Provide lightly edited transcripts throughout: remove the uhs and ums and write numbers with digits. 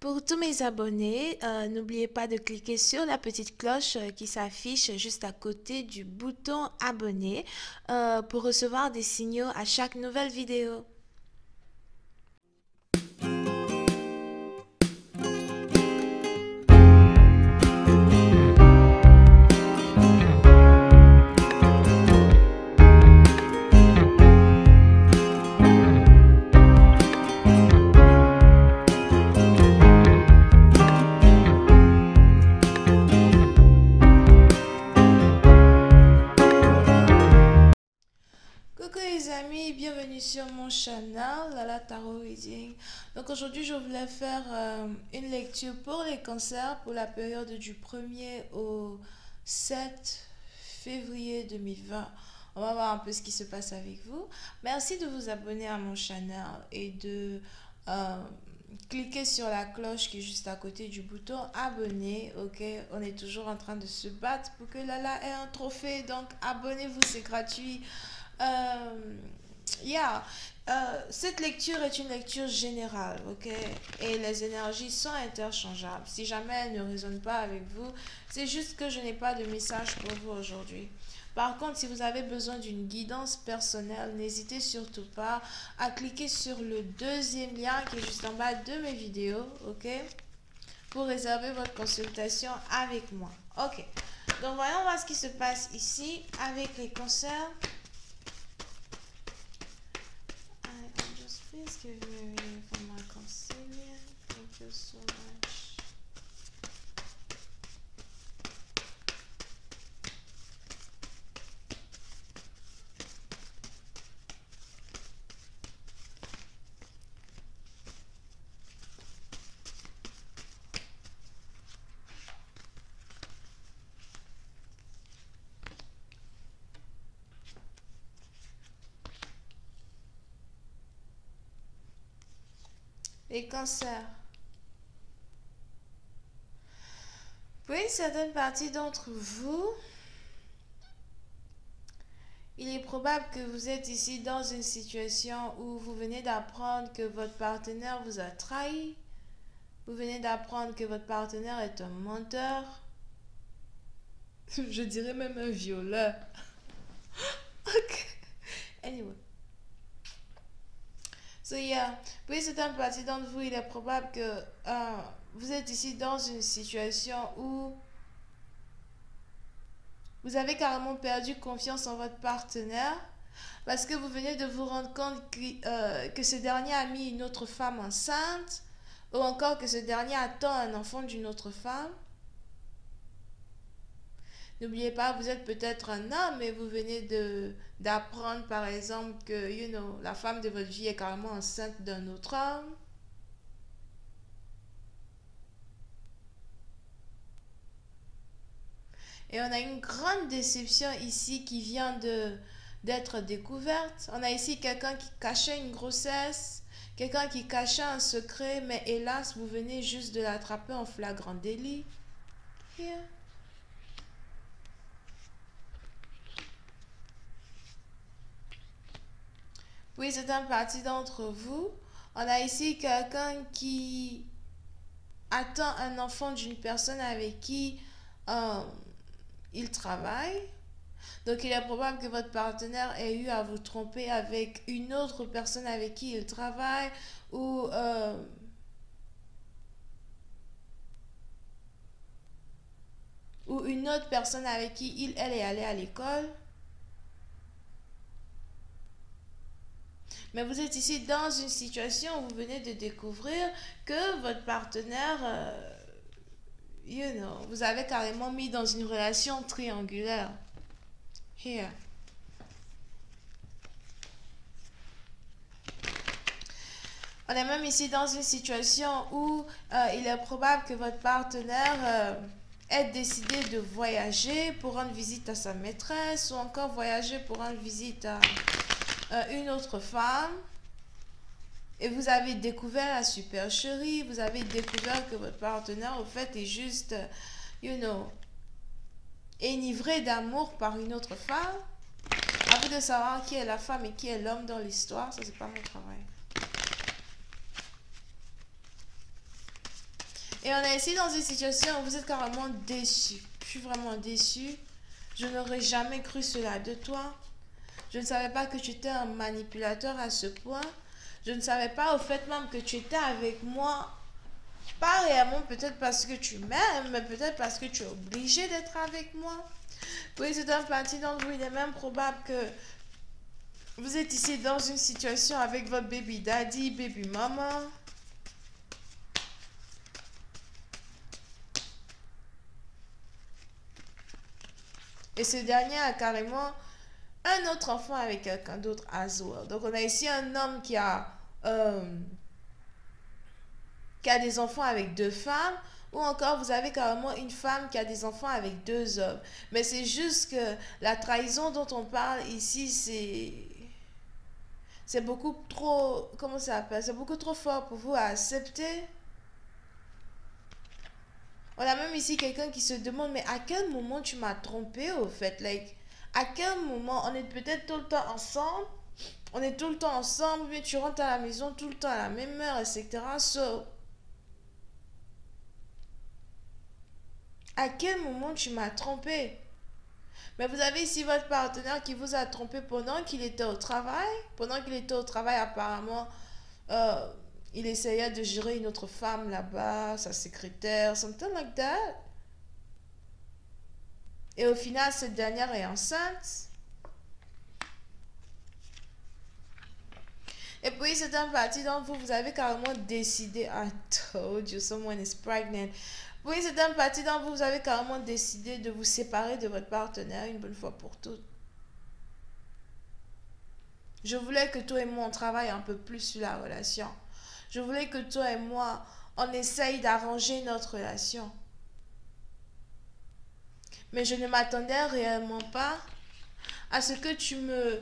Pour tous mes abonnés, n'oubliez pas de cliquer sur la petite cloche qui s'affiche juste à côté du bouton abonner pour recevoir des signaux à chaque nouvelle vidéo. Coucou les amis, bienvenue sur mon channel Lala Tarot Reading. Donc aujourd'hui je voulais faire une lecture pour les cancers pour la période du 1er au 7 février 2020. On va voir un peu ce qui se passe avec vous. Merci de vous abonner à mon channel et de cliquer sur la cloche qui est juste à côté du bouton abonner. Ok, on est toujours en train de se battre pour que Lala ait un trophée, donc abonnez-vous, c'est gratuit. Euh, yeah. Cette lecture est une lecture générale, ok? Et les énergies sont interchangeables. Si jamais elles ne résonnent pas avec vous, c'est juste que je n'ai pas de message pour vous aujourd'hui. Par contre, si vous avez besoin d'une guidance personnelle, n'hésitez surtout pas à cliquer sur le deuxième lien qui est juste en bas de mes vidéos, ok? Pour réserver votre consultation avec moi. Ok. Donc, voyons voir ce qui se passe ici avec les cancers. Please give me a reading for my concealment. Thank you so much. Les cancers. Pour une certaine partie d'entre vous, il est probable que vous êtes ici dans une situation où vous venez d'apprendre que votre partenaire vous a trahi. Vous venez d'apprendre que votre partenaire est un menteur. Je dirais même un violeur. Ok. Anyway. So yeah, pour une certaine partie d'entre vous, il est probable que vous êtes ici dans une situation où vous avez carrément perdu confiance en votre partenaire parce que vous venez de vous rendre compte que ce dernier a mis une autre femme enceinte ou encore que ce dernier attend un enfant d'une autre femme. N'oubliez pas, vous êtes peut-être un homme et vous venez d'apprendre par exemple que la femme de votre vie est carrément enceinte d'un autre homme. Et on a une grande déception ici qui vient d'être découverte. On a ici quelqu'un qui cachait une grossesse, quelqu'un qui cachait un secret, mais hélas, vous venez juste de l'attraper en flagrant délit. Here. Oui, c'est une partie d'entre vous. On a ici quelqu'un qui attend un enfant d'une personne avec qui il travaille. Donc, il est probable que votre partenaire ait eu à vous tromper avec une autre personne avec qui il travaille ou une autre personne avec qui elle est allée à l'école. Mais vous êtes ici dans une situation où vous venez de découvrir que votre partenaire, vous avez carrément mis dans une relation triangulaire. Here. On est même ici dans une situation où il est probable que votre partenaire ait décidé de voyager pour rendre visite à sa maîtresse ou encore voyager pour rendre visite à une autre femme. Et vous avez découvert la supercherie, vous avez découvert que votre partenaire, au fait, est juste, enivré d'amour par une autre femme. À vous de savoir qui est la femme et qui est l'homme dans l'histoire, ça c'est pas mon travail. Et on est ici dans une situation où vous êtes carrément déçu. Je suis vraiment déçue. Je n'aurais jamais cru cela de toi. Je ne savais pas que tu étais un manipulateur à ce point. Je ne savais pas au fait même que tu étais avec moi. Pas réellement peut-être parce que tu m'aimes, mais peut-être parce que tu es obligé d'être avec moi. Oui, c'est un parti d'entre vous. Il est même probable que vous êtes ici dans une situation avec votre baby daddy, baby mama. Et ce dernier a carrément un autre enfant avec quelqu'un d'autre as well. Donc on a ici un homme qui a des enfants avec deux femmes, ou encore vous avez carrément une femme qui a des enfants avec deux hommes. Mais c'est juste que la trahison dont on parle ici, c'est beaucoup trop, comment ça s'appelle, c'est beaucoup trop fort pour vous à accepter. On a même ici quelqu'un qui se demande, mais à quel moment tu m'as trompé au fait, like, à quel moment on est peut-être tout le temps ensemble, on est tout le temps ensemble, mais tu rentres à la maison tout le temps à la même heure, etc. So, à quel moment tu m'as trompé? Mais vous avez ici votre partenaire qui vous a trompé pendant qu'il était au travail. Pendant qu'il était au travail, apparemment, euh, il essayait de gérer une autre femme là-bas, sa secrétaire, something like that. Et au final, cette dernière est enceinte. Et puis, c'est un parti dont vous avez carrément décidé. I told you, someone is pregnant. Oui, c'est un parti dont vous avez carrément décidé de vous séparer de votre partenaire une bonne fois pour toutes. Je voulais que toi et moi, on travaille un peu plus sur la relation. Je voulais que toi et moi, on essaye d'arranger notre relation. Mais je ne m'attendais réellement pas à ce que tu me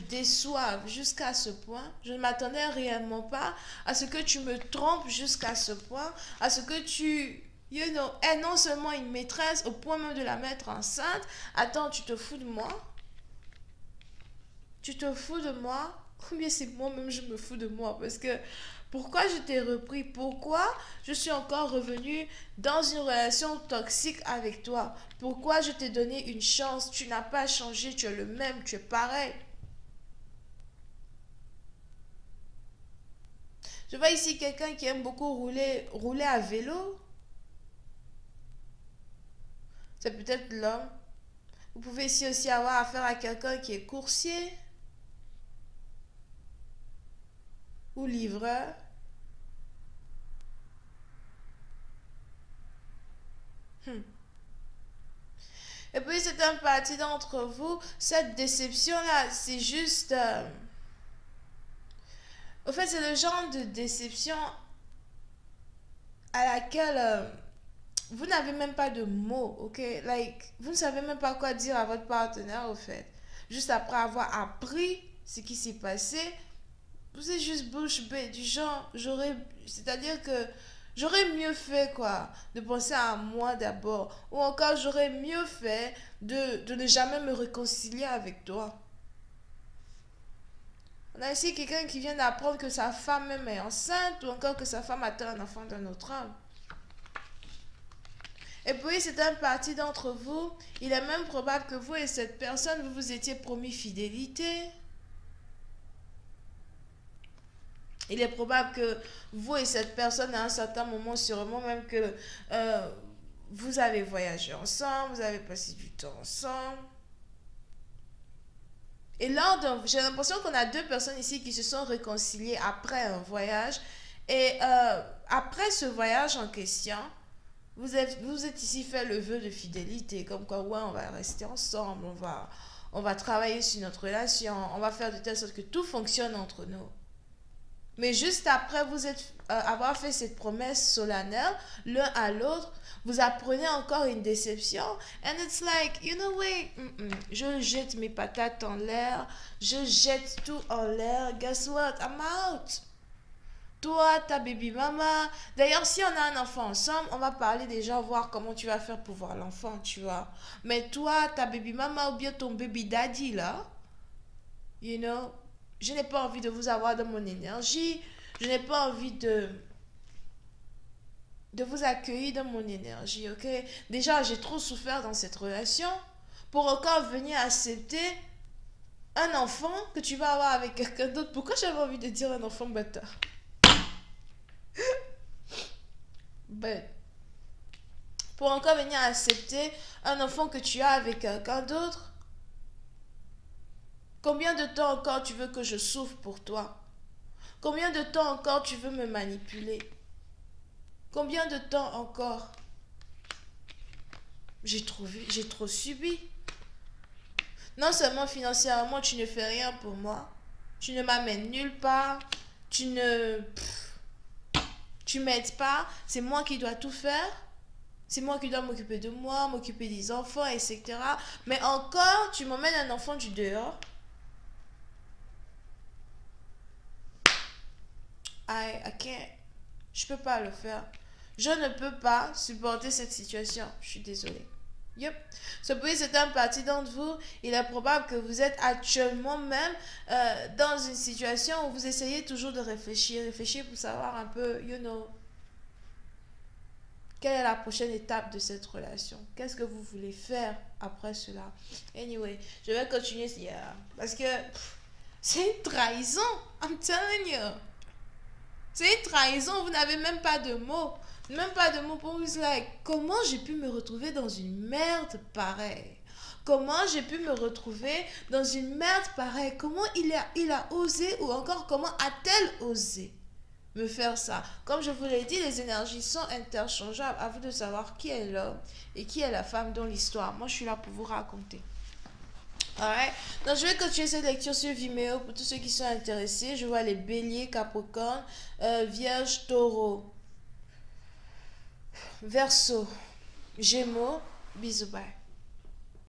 déçoives jusqu'à ce point. Je ne m'attendais réellement pas à ce que tu me trompes jusqu'à ce point, à ce que tu, aies non seulement une maîtresse au point même de la mettre enceinte. Attends, tu te fous de moi? Tu te fous de moi? Ou bien c'est moi-même je me fous de moi? Parce que pourquoi je t'ai repris? Pourquoi je suis encore revenue dans une relation toxique avec toi? Pourquoi je t'ai donné une chance? Tu n'as pas changé, tu es le même, tu es pareil. Je vois ici quelqu'un qui aime beaucoup rouler à vélo. C'est peut-être l'homme. Vous pouvez ici aussi avoir affaire à quelqu'un qui est coursier ou livreur. Hmm. Et puis c'est un parti d'entre vous, cette déception-là, c'est juste... Au fait, c'est le genre de déception à laquelle vous n'avez même pas de mots, ok? Like, vous ne savez même pas quoi dire à votre partenaire, au fait. Juste après avoir appris ce qui s'est passé, vous êtes juste bouche bée, du genre, c'est-à-dire que j'aurais mieux fait, quoi, de penser à moi d'abord. Ou encore, j'aurais mieux fait de ne jamais me réconcilier avec toi. On a ici quelqu'un qui vient d'apprendre que sa femme même est enceinte ou encore que sa femme attend un enfant d'un autre homme. Et puis, c'est un parti d'entre vous. Il est même probable que vous et cette personne, vous vous étiez promis fidélité. Il est probable que vous et cette personne, à un certain moment, sûrement même que vous avez voyagé ensemble, vous avez passé du temps ensemble. Et j'ai l'impression qu'on a deux personnes ici qui se sont réconciliées après un voyage. Et après ce voyage en question, vous êtes ici fait le vœu de fidélité, comme quoi, ouais, on va rester ensemble, on va travailler sur notre relation, on va faire de telle sorte que tout fonctionne entre nous. Mais juste après avoir fait cette promesse solennelle, l'un à l'autre, vous apprenez encore une déception. And it's like, you know what? Je jette mes patates en l'air. Je jette tout en l'air. Guess what? I'm out. Toi, ta baby mama. D'ailleurs, si on a un enfant ensemble, on va parler déjà, voir comment tu vas faire pour voir l'enfant, tu vois. Mais toi, ta baby mama ou bien ton baby daddy, là, you know, je n'ai pas envie de vous avoir dans mon énergie. Je n'ai pas envie de vous accueillir dans mon énergie, ok? Déjà, j'ai trop souffert dans cette relation pour encore venir accepter un enfant que tu vas avoir avec quelqu'un d'autre. Pourquoi j'avais envie de dire un enfant bâtard? Ben, pour encore venir accepter un enfant que tu as avec quelqu'un d'autre. Combien de temps encore tu veux que je souffre pour toi? Combien de temps encore tu veux me manipuler? Combien de temps encore? J'ai trop subi. Non seulement financièrement, tu ne fais rien pour moi. Tu ne m'amènes nulle part. Tu m'aides pas. C'est moi qui dois tout faire. C'est moi qui dois m'occuper de moi, m'occuper des enfants, etc. Mais encore, tu m'emmènes un enfant du dehors. I can't. Je peux pas le faire. Je ne peux pas supporter cette situation. Je suis désolée. Yep. Pour certains partie d'entre vous, il est probable que vous êtes actuellement même dans une situation où vous essayez toujours de réfléchir pour savoir un peu, quelle est la prochaine étape de cette relation. Qu'est-ce que vous voulez faire après cela? Anyway, je vais continuer parce que c'est une trahison. I'm telling you. C'est une trahison, vous n'avez même pas de mots. Même pas de mots pour vous. Comment j'ai pu me retrouver dans une merde pareille? Comment j'ai pu me retrouver dans une merde pareille? Comment il a osé, ou encore comment a-t-elle osé me faire ça? Comme je vous l'ai dit, les énergies sont interchangeables. À vous de savoir qui est l'homme et qui est la femme dans l'histoire. Moi, je suis là pour vous raconter. Alright. Donc, je vais continuer cette lecture sur Vimeo pour tous ceux qui sont intéressés. Je vois les béliers, capricorne, vierge, taureau, verseau, gémeaux. Bisous, bye.